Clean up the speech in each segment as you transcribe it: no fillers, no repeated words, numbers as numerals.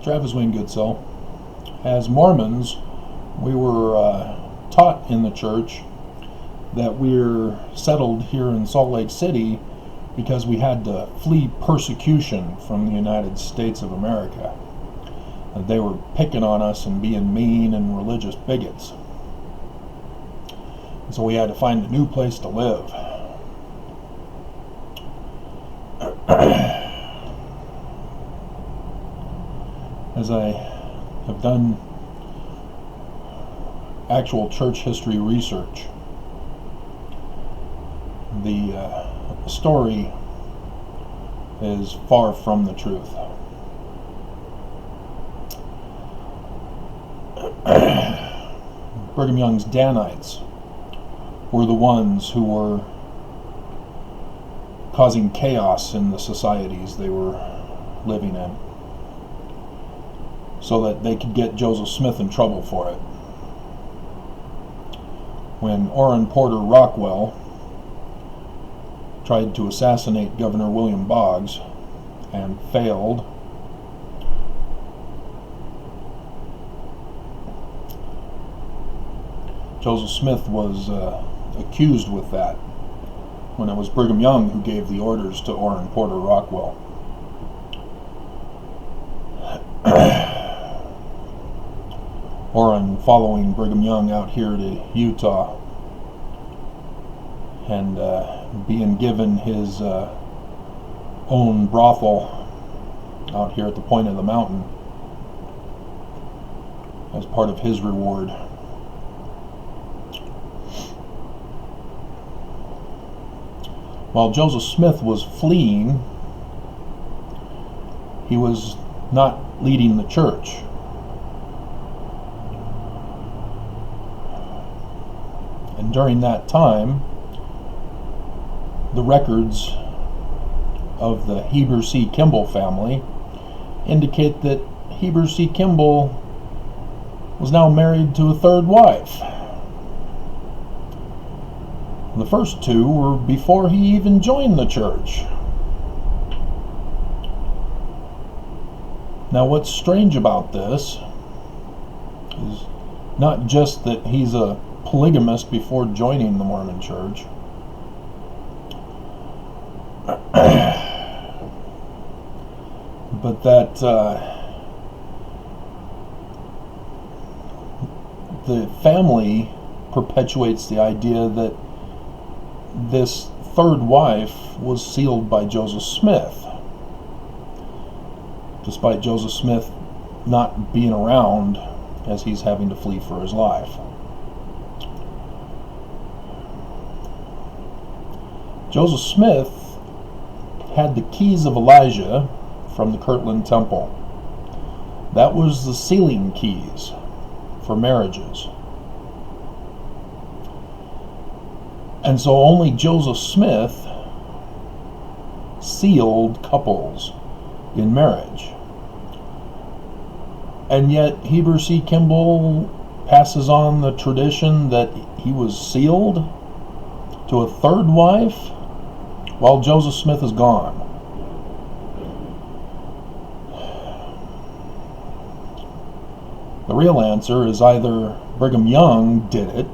Travis Wayne Goodsell. As Mormons, we were taught in the church that we're settled here in Salt Lake City because we had to flee persecution from the United States of America. They were picking on us and being mean and religious bigots. So we had to find a new place to live. As I have done actual church history research, the story is far from the truth. Brigham Young's Danites were the ones who were causing chaos in the societies they were living in, so that they could get Joseph Smith in trouble for it. When Orrin Porter Rockwell tried to assassinate Governor William Boggs and failed, Joseph Smith was accused with that when it was Brigham Young who gave the orders to Orrin Porter Rockwell. Orrin following Brigham Young out here to Utah and being given his own brothel out here at the point of the mountain as part of his reward. While Joseph Smith was fleeing, he was not leading the church. And during that time, the records of the Heber C. Kimball family indicate that Heber C. Kimball was now married to a third wife. The first two were before he even joined the church. Now, what's strange about this is not just that he's a polygamist before joining the Mormon church, but that the family perpetuates the idea that this third wife was sealed by Joseph Smith, despite Joseph Smith not being around as he's having to flee for his life. Joseph Smith had the keys of Elijah from the Kirtland Temple. That was the sealing keys for marriages. And so only Joseph Smith sealed couples in marriage. And yet Heber C. Kimball passes on the tradition that he was sealed to a third wife while Joseph Smith is gone. The real answer is either Brigham Young did it,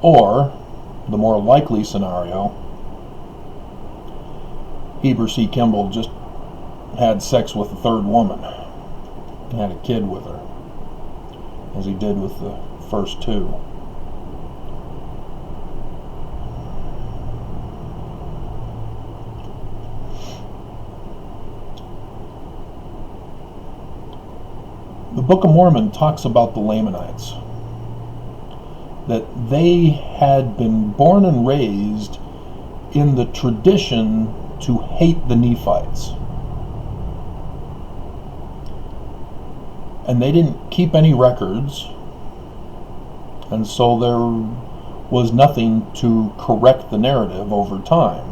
or, the more likely scenario, Heber C. Kimball just had sex with the third woman, had a kid with her, as he did with the first two. The Book of Mormon talks about the Lamanites, that they had been born and raised in the tradition to hate the Nephites. And they didn't keep any records, and so there was nothing to correct the narrative over time.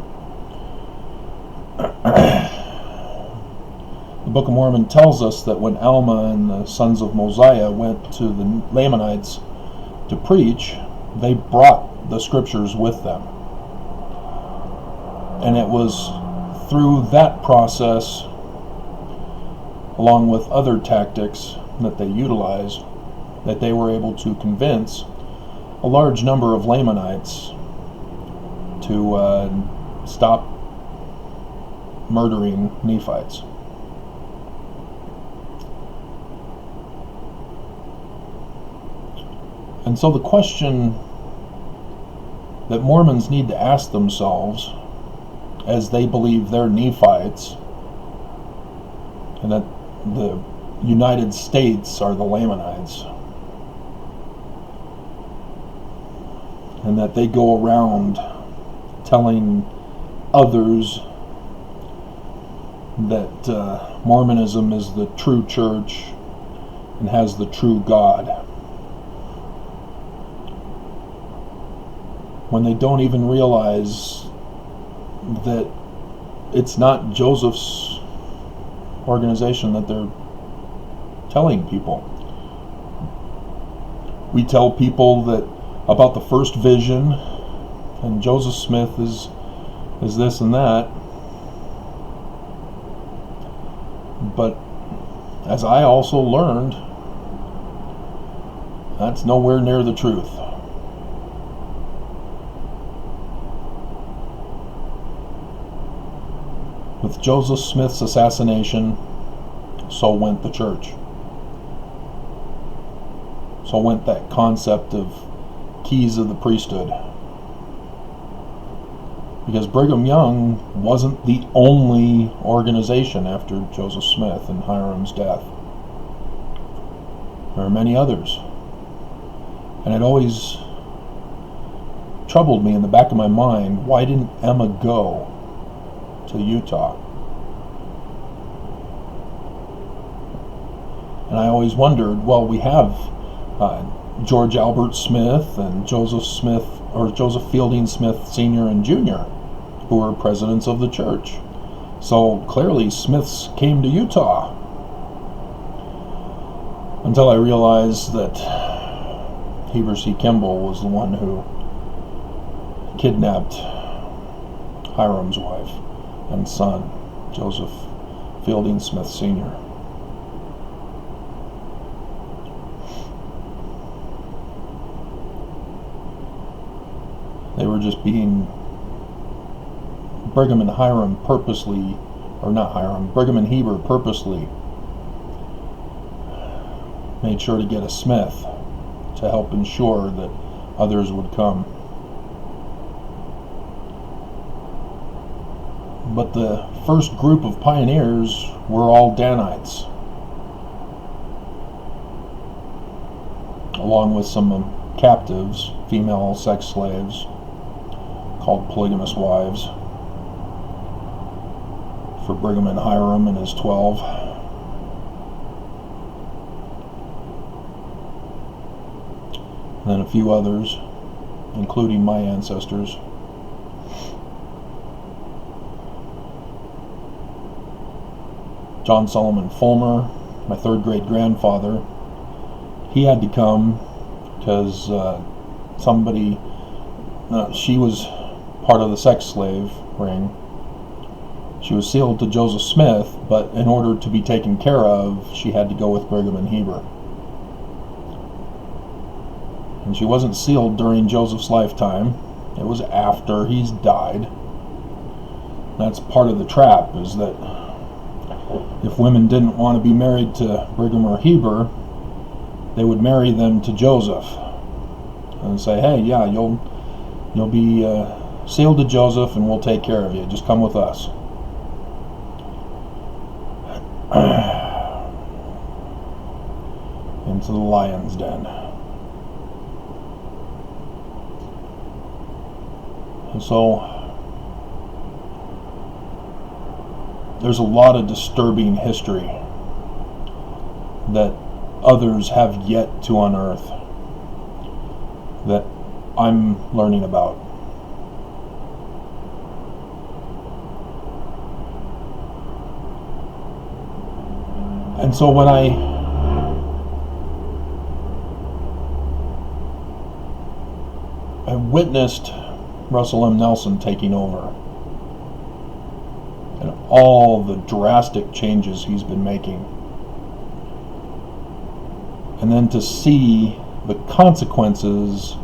The Book of Mormon tells us that when Alma and the sons of Mosiah went to the Lamanites to preach, they brought the scriptures with them. And it was through that process along with other tactics that they utilize, that they were able to convince a large number of Lamanites to stop murdering Nephites. And so the question that Mormons need to ask themselves, as they believe they're Nephites, and that the United States are the Lamanites, and that they go around telling others that Mormonism is the true church and has the true God, when they don't even realize that it's not Joseph's organization that they're telling people. We tell people that about the first vision, and Joseph Smith is this and that, but as I also learned, that's nowhere near the truth. With Joseph Smith's assassination, so went the church. So went that concept of keys of the priesthood. Because Brigham Young wasn't the only organization after Joseph Smith and Hiram's death. There are many others. And it always troubled me in the back of my mind, why didn't Emma go to Utah? And I always wondered, well, we have George Albert Smith and Joseph Smith, or Joseph Fielding Smith Sr. and Jr., who were presidents of the church. So clearly Smiths came to Utah. Until I realized that Heber C. Kimball was the one who kidnapped Hiram's wife and son, Joseph Fielding Smith Sr. They were just being, Brigham and Hiram purposely, or not Hiram, Brigham and Heber purposely made sure to get a Smith to help ensure that others would come. But the first group of pioneers were all Danites, along with some captives, female sex slaves, called polygamous wives, for Brigham and Hiram and his 12. And then a few others, including my ancestors. John Solomon Fulmer, my third great grandfather, he had to come because somebody, she was part of the sex slave ring. She was sealed to Joseph Smith, but in order to be taken care of, she had to go with Brigham and Heber. And she wasn't sealed during Joseph's lifetime. It was after he's died. That's part of the trap, is that if women didn't want to be married to Brigham or Heber, they would marry them to Joseph and say, hey, yeah, you'll be sealed to Joseph and we'll take care of you. Just come with us. Into the lion's den. And so there's a lot of disturbing history that others have yet to unearth that I'm learning about. And so when I witnessed Russell M. Nelson taking over and all the drastic changes he's been making, and then to see the consequences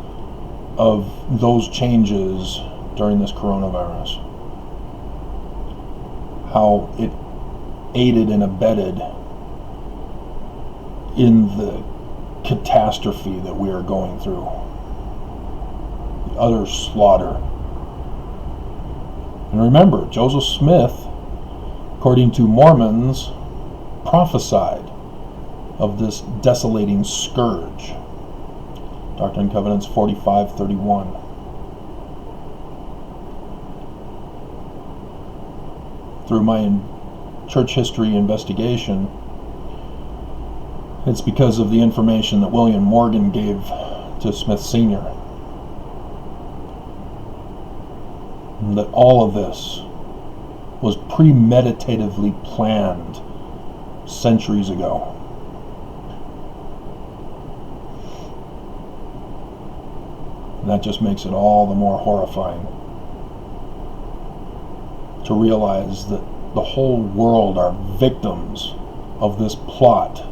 of those changes during this coronavirus. How it aided and abetted in the catastrophe that we are going through. The utter slaughter. And remember, Joseph Smith, according to Mormons, prophesied of this desolating scourge. Doctrine and Covenants 45:31. Through my church history investigation, it's because of the information that William Morgan gave to Smith Sr. that all of this was premeditatively planned centuries ago. And that just makes it all the more horrifying to realize that the whole world are victims of this plot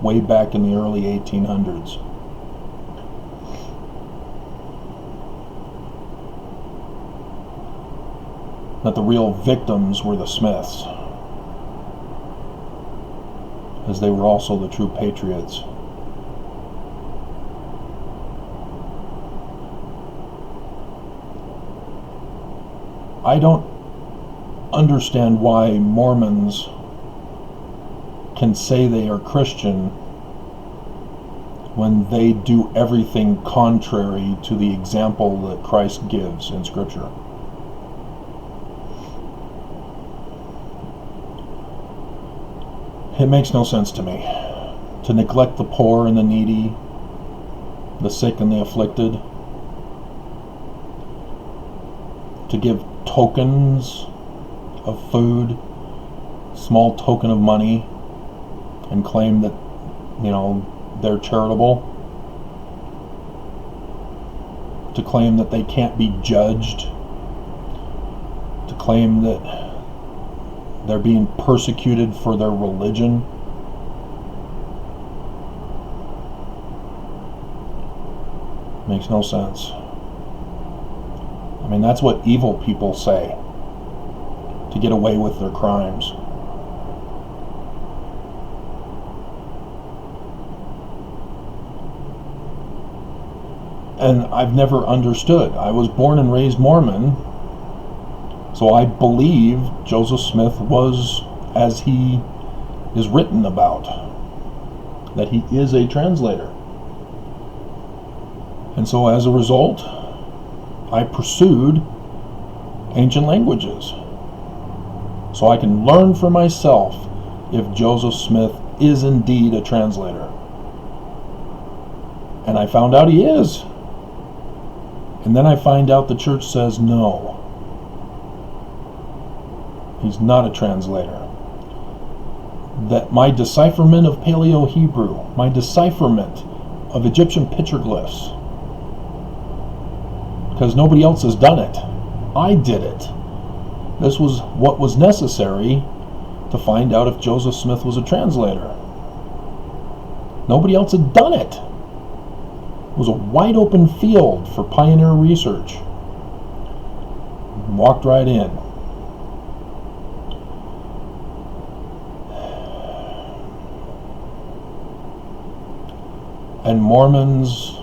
way back in the early 1800s. That the real victims were the Smiths, as they were also the true patriots. I don't understand why Mormons can say they are Christian when they do everything contrary to the example that Christ gives in Scripture. It makes no sense to me to neglect the poor and the needy, the sick and the afflicted, to give tokens of food, small token of money, and claim that, they're charitable, to claim that they can't be judged, to claim that they're being persecuted for their religion. Makes no sense. I mean, that's what evil people say to get away with their crimes. And I've never understood. I was born and raised Mormon, so I believe Joseph Smith was as he is written about, that he is a translator. And so as a result, I pursued ancient languages so I can learn for myself if Joseph Smith is indeed a translator. And I found out he is. And then I find out the church says no. He's not a translator. That my decipherment of Paleo-Hebrew, my decipherment of Egyptian petroglyphs, because nobody else has done it, I did it. This was what was necessary to find out if Joseph Smith was a translator. Nobody else had done it. It was a wide open field for pioneer research. Walked right in. And Mormons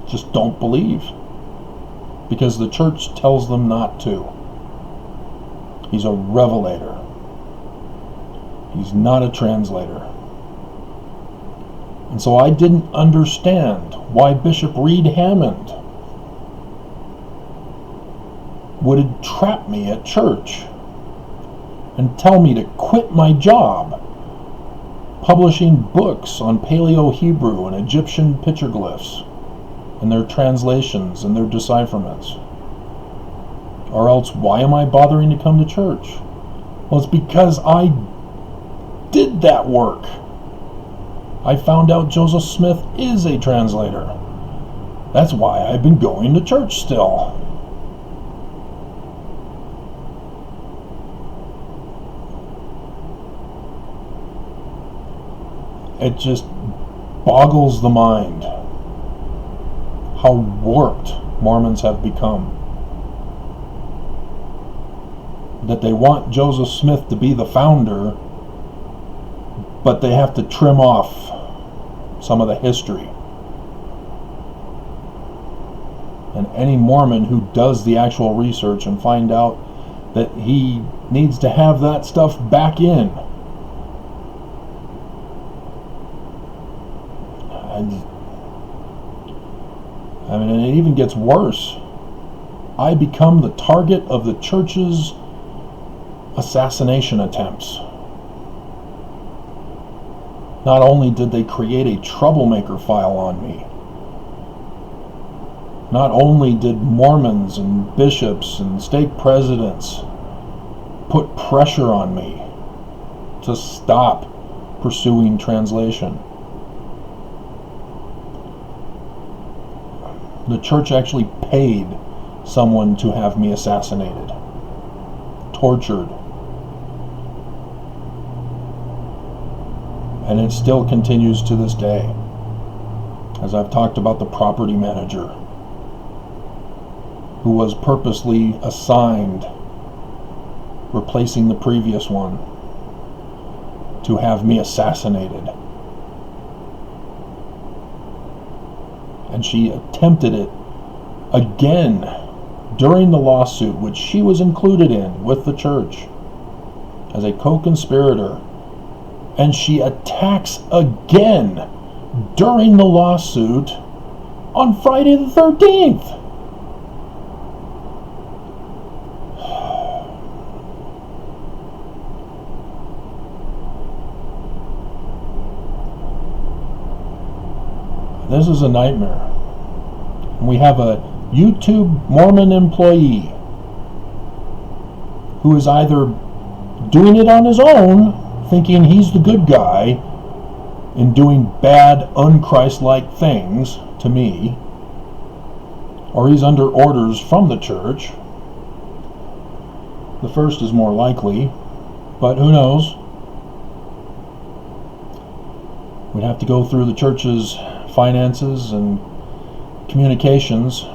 just don't believe, because the church tells them not to. He's a revelator. He's not a translator. And so I didn't understand why Bishop Reed Hammond would trap me at church and tell me to quit my job publishing books on Paleo-Hebrew and Egyptian petroglyphs and their translations and their decipherments. Or else, why am I bothering to come to church? Well, it's because I did that work. I found out Joseph Smith is a translator. That's why I've been going to church still. It just boggles the mind how warped Mormons have become. That they want Joseph Smith to be the founder, but they have to trim off some of the history. And any Mormon who does the actual research and find out that he needs to have that stuff back in, I mean, and it even gets worse. I become the target of the church's assassination attempts. Not only did they create a troublemaker file on me, not only did Mormons and bishops and stake presidents put pressure on me to stop pursuing translation, the church actually paid someone to have me assassinated, tortured. And it still continues to this day. As I've talked about the property manager who was purposely assigned, replacing the previous one, to have me assassinated. And she attempted it again during the lawsuit, which she was included in with the church as a co-conspirator. And she attacks again during the lawsuit on Friday the 13th. This is a nightmare. We have a YouTube Mormon employee who is either doing it on his own, thinking he's the good guy and doing bad, un-Christ-like things to me, or he's under orders from the church. The first is more likely, but who knows? We'd have to go through the church's finances and communications.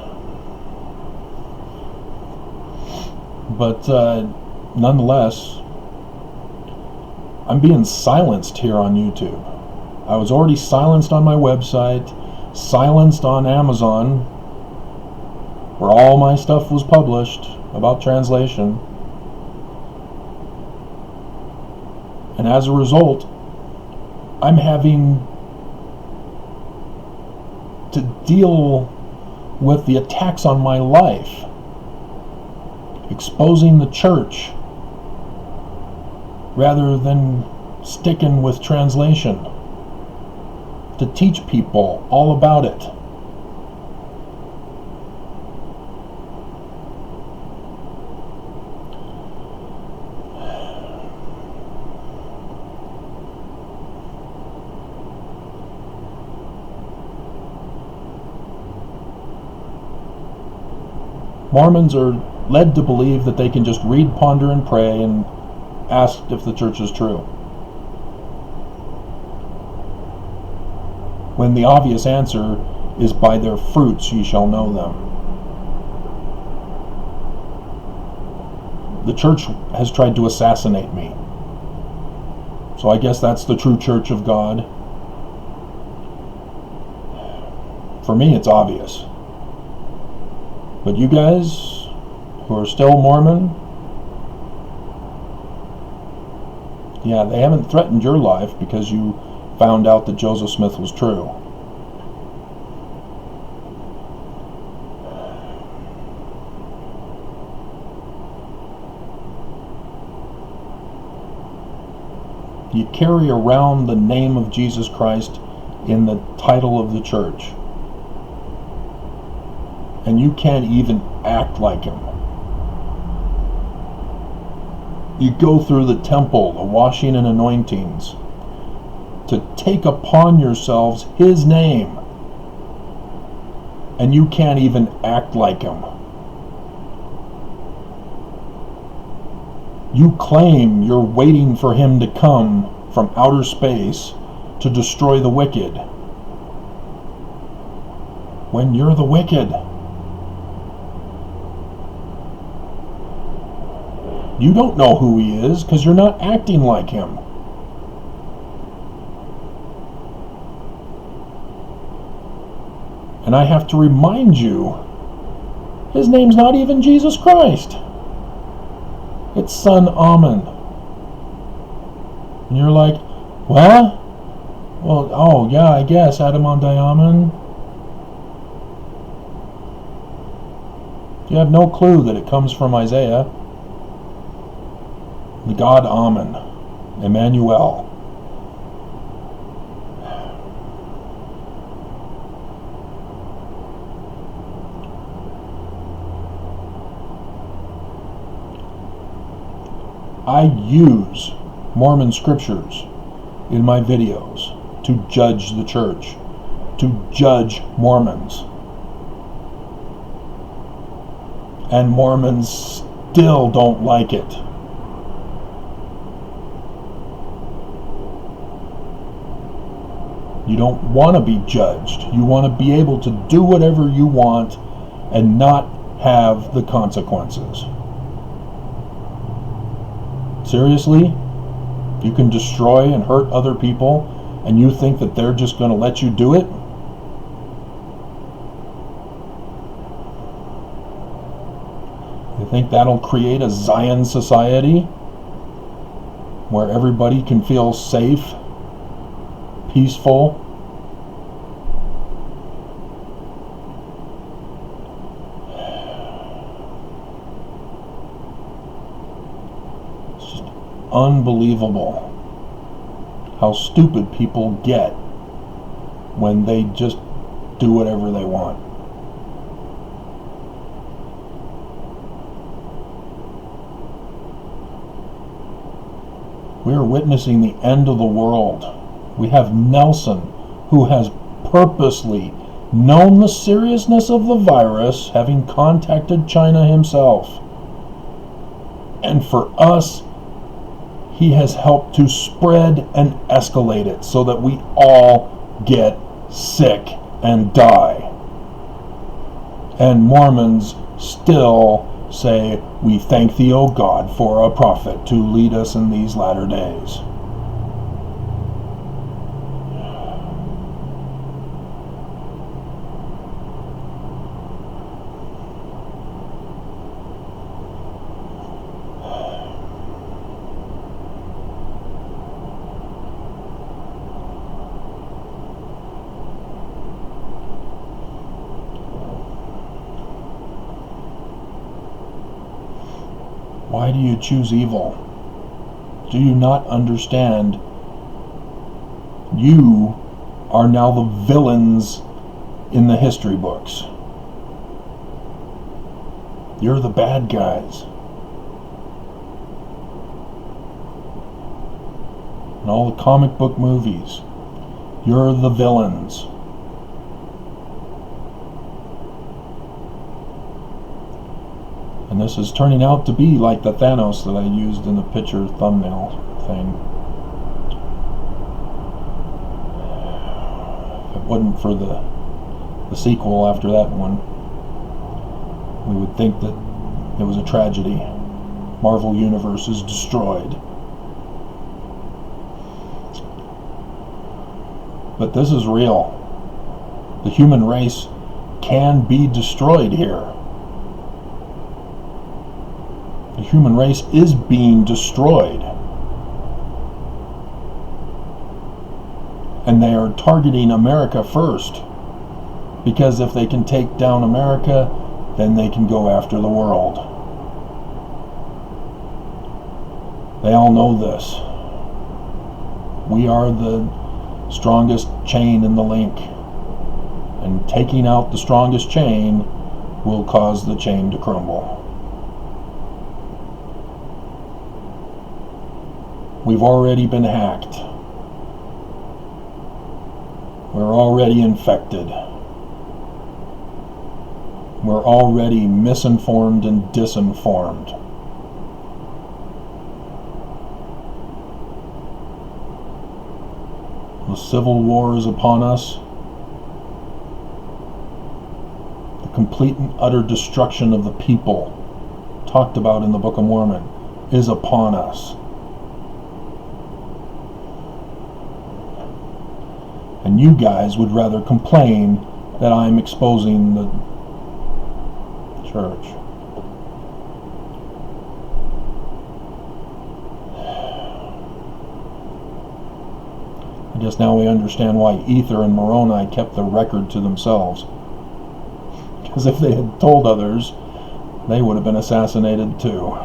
But nonetheless, I'm being silenced here on YouTube. I was already silenced on my website, silenced on Amazon, where all my stuff was published about translation. And as a result, I'm having to deal with the attacks on my life, exposing the church rather than sticking with translation, to teach people all about it. Mormons are led to believe that they can just read, ponder, and pray and ask if the church is true, when the obvious answer is, by their fruits ye shall know them. The church has tried to assassinate me, so I guess that's the true church of God. For me, it's obvious. But you guys who are still Mormon, yeah, they haven't threatened your life because you found out that Joseph Smith was true. You carry around the name of Jesus Christ in the title of the church, and you can't even act like him. You go through the temple, the washing and anointings, to take upon yourselves his name, and you can't even act like him. You claim you're waiting for him to come from outer space to destroy the wicked, when you're the wicked. You don't know who he is because you're not acting like him. And I have to remind you, his name's not even Jesus Christ. It's Son Amen. And you're like, what? Well, oh yeah, I guess Adam on Diamond. You have no clue that it comes from Isaiah. The God Amen, Emmanuel. I use Mormon scriptures in my videos to judge the church, to judge Mormons. And Mormons still don't like it. You don't want to be judged. You want to be able to do whatever you want and not have the consequences. Seriously? You can destroy and hurt other people and you think that they're just going to let you do it? You think that'll create a Zion society where everybody can feel safe, peaceful? It's just unbelievable how stupid people get when they just do whatever they want. We are witnessing the end of the world. We have Nelson, who has purposely known the seriousness of the virus, having contacted China himself. And for us, he has helped to spread and escalate it so that we all get sick and die. And Mormons still say, "We thank thee, O God, for a prophet to lead us in these latter days." Why do you choose evil? Do you not understand? You are now the villains in the history books. You're the bad guys. In all the comic book movies, you're the villains. And this is turning out to be like the Thanos that I used in the picture thumbnail thing. If it wasn't for the sequel after that one, we would think that it was a tragedy. Marvel Universe is destroyed. But this is real. The human race can be destroyed here. The human race is being destroyed. And they are targeting America first. Because if they can take down America, then they can go after the world. They all know this. We are the strongest chain in the link. And taking out the strongest chain will cause the chain to crumble. We've already been hacked. We're already infected. We're already misinformed and disinformed. The Civil War is upon us. complete and utter destruction of the people talked about in the Book of Mormon is upon us. And you guys would rather complain that I'm exposing the church. I guess now we understand why Ether and Moroni kept the record to themselves. Because if they had told others, they would have been assassinated too.